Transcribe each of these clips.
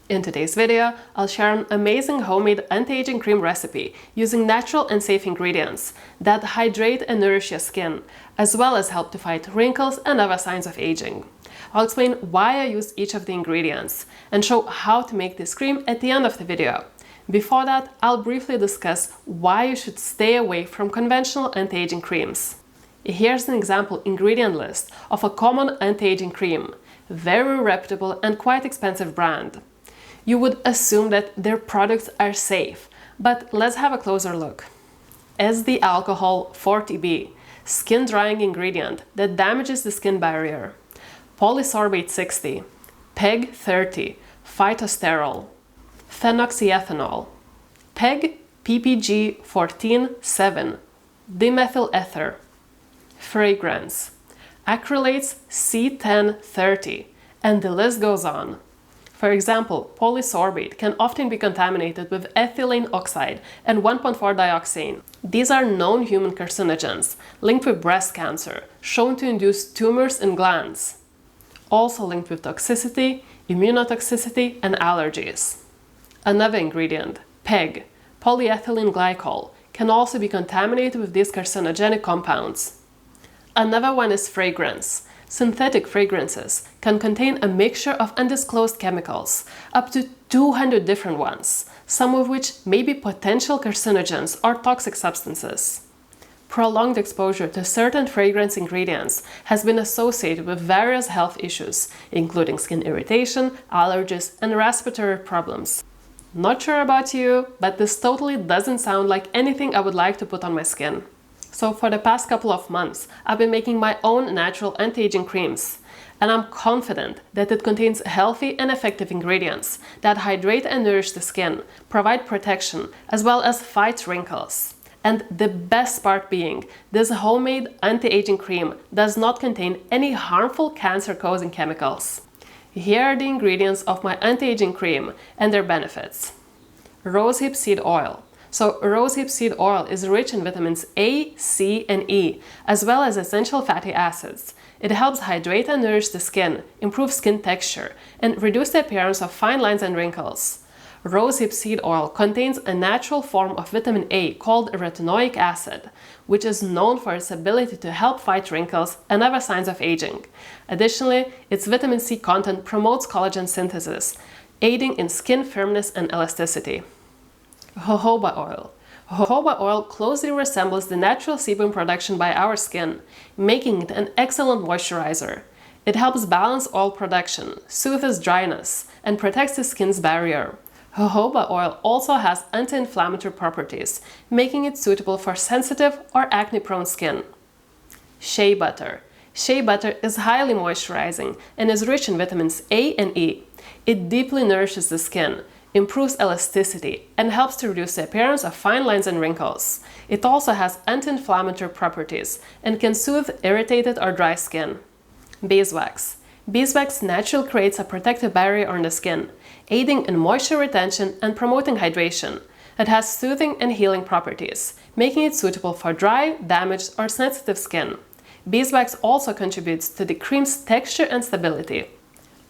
In today's video, I'll share an amazing homemade anti-aging cream recipe using natural and safe ingredients that hydrate and nourish your skin, as well as help to fight wrinkles and other signs of aging. I'll explain why I use each of the ingredients and show how to make this cream at the end of the video. Before that, I'll briefly discuss why you should stay away from conventional anti-aging creams. Here's an example ingredient list of a common anti-aging cream, very reputable and quite expensive brand. You would assume that their products are safe, but let's have a closer look. As the alcohol 40B, skin drying ingredient that damages the skin barrier. Polysorbate 60, PEG 30, phytosterol, phenoxyethanol, PEG PPG 14-7, dimethyl ether, fragrance, acrylates C10-30, and the list goes on. For example, polysorbate can often be contaminated with ethylene oxide and 1,4-dioxane. These are known human carcinogens, linked with breast cancer, shown to induce tumors in glands. Also linked with toxicity, immunotoxicity, and allergies. Another ingredient, PEG, polyethylene glycol, can also be contaminated with these carcinogenic compounds. Another one is fragrance. Synthetic fragrances can contain a mixture of undisclosed chemicals, up to 200 different ones, some of which may be potential carcinogens or toxic substances. Prolonged exposure to certain fragrance ingredients has been associated with various health issues, including skin irritation, allergies, and respiratory problems. Not sure about you, but this totally doesn't sound like anything I would like to put on my skin. So for the past couple of months, I've been making my own natural anti-aging creams, and I'm confident that it contains healthy and effective ingredients that hydrate and nourish the skin, provide protection, as well as fight wrinkles. And the best part being, this homemade anti-aging cream does not contain any harmful cancer-causing chemicals. Here are the ingredients of my anti-aging cream and their benefits. Rosehip seed oil. So rosehip seed oil is rich in vitamins A, C, and E, as well as essential fatty acids. It helps hydrate and nourish the skin, improve skin texture, and reduce the appearance of fine lines and wrinkles. Rosehip seed oil contains a natural form of vitamin A called retinoic acid, which is known for its ability to help fight wrinkles and other signs of aging. Additionally, its vitamin C content promotes collagen synthesis, aiding in skin firmness and elasticity. Jojoba oil. Jojoba oil closely resembles the natural sebum production by our skin, making it an excellent moisturizer. It helps balance oil production, soothes dryness, and protects the skin's barrier. Jojoba oil also has anti-inflammatory properties, making it suitable for sensitive or acne-prone skin. Shea butter. Shea butter is highly moisturizing and is rich in vitamins A and E. It deeply nourishes the skin, improves elasticity, and helps to reduce the appearance of fine lines and wrinkles. It also has anti-inflammatory properties and can soothe irritated or dry skin. Beeswax. Beeswax naturally creates a protective barrier on the skin, aiding in moisture retention and promoting hydration. It has soothing and healing properties, making it suitable for dry, damaged, or sensitive skin. Beeswax also contributes to the cream's texture and stability.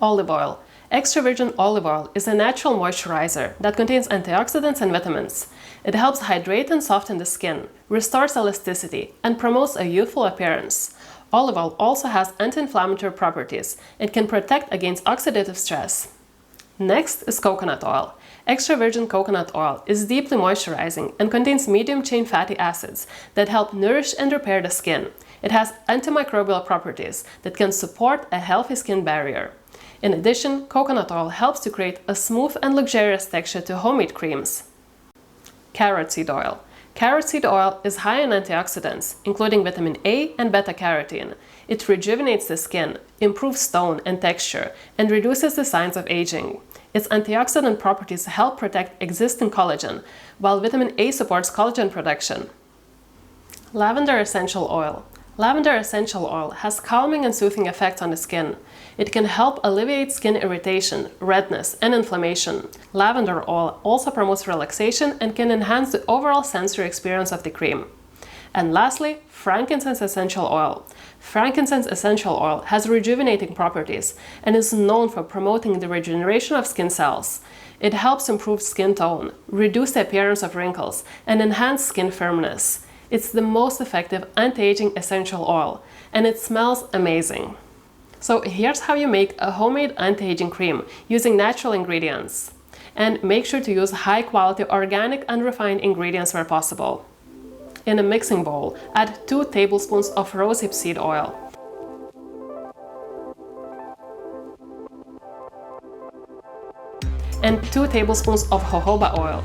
Olive oil. Extra virgin olive oil is a natural moisturizer that contains antioxidants and vitamins. It helps hydrate and soften the skin, restores elasticity, and promotes a youthful appearance. Olive oil also has anti-inflammatory properties and can protect against oxidative stress. Next is coconut oil. Extra virgin coconut oil is deeply moisturizing and contains medium-chain fatty acids that help nourish and repair the skin. It has antimicrobial properties that can support a healthy skin barrier. In addition, coconut oil helps to create a smooth and luxurious texture to homemade creams. Carrot seed oil. Carrot seed oil is high in antioxidants, including vitamin A and beta-carotene. It rejuvenates the skin, improves tone and texture, and reduces the signs of aging. Its antioxidant properties help protect existing collagen, while vitamin A supports collagen production. Lavender essential oil. Lavender essential oil has calming and soothing effects on the skin. It can help alleviate skin irritation, redness, and inflammation. Lavender oil also promotes relaxation and can enhance the overall sensory experience of the cream. And lastly, frankincense essential oil. Frankincense essential oil has rejuvenating properties and is known for promoting the regeneration of skin cells. It helps improve skin tone, reduce the appearance of wrinkles, and enhance skin firmness. It's the most effective anti-aging essential oil, and it smells amazing. So here's how you make a homemade anti-aging cream using natural ingredients. And make sure to use high-quality organic and refined ingredients where possible. In a mixing bowl, add 2 tablespoons of rosehip seed oil. And 2 tablespoons of jojoba oil.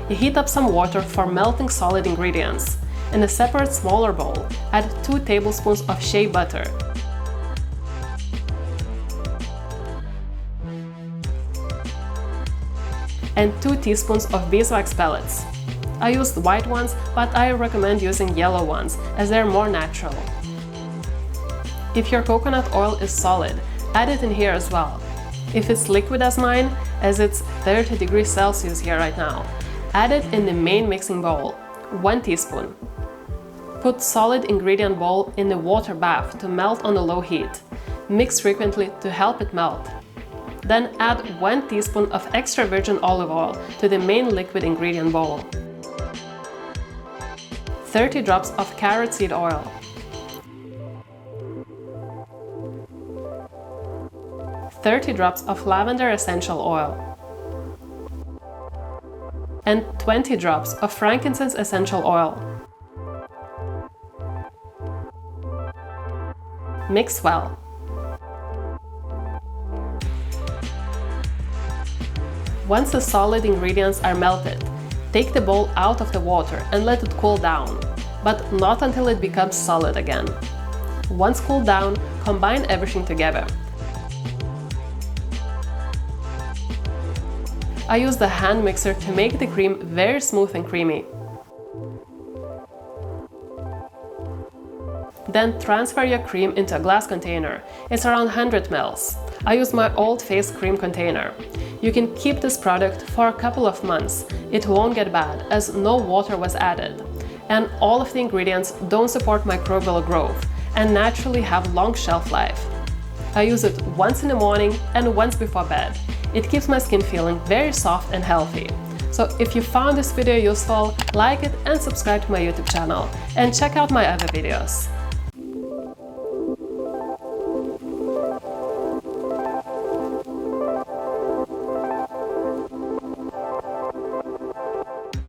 Heat up some water for melting solid ingredients. In a separate smaller bowl, add 2 tablespoons of shea butter. And 2 teaspoons of beeswax pellets. I used white ones, but I recommend using yellow ones as they're more natural. If your coconut oil is solid, add it in here as well. If it's liquid as mine, as it's 30 degrees Celsius here right now, add it in the main mixing bowl, 1 teaspoon. Put solid ingredient bowl in the water bath to melt on a low heat. Mix frequently to help it melt. Then add 1 teaspoon of extra virgin olive oil to the main liquid ingredient bowl. 30 drops of carrot seed oil. $30 drops of lavender essential oil. And 20 drops of frankincense essential oil. Mix well. Once the solid ingredients are melted, take the bowl out of the water and let it cool down, but not until it becomes solid again. Once cooled down, combine everything together. I use the hand mixer to make the cream very smooth and creamy. Then transfer your cream into a glass container. It's around 100 ml. I use my old face cream container. You can keep this product for a couple of months. It won't get bad as no water was added. And all of the ingredients don't support microbial growth and naturally have long shelf life. I use it once in the morning and once before bed. It keeps my skin feeling very soft and healthy. So if you found this video useful, like it and subscribe to my YouTube channel and check out my other videos.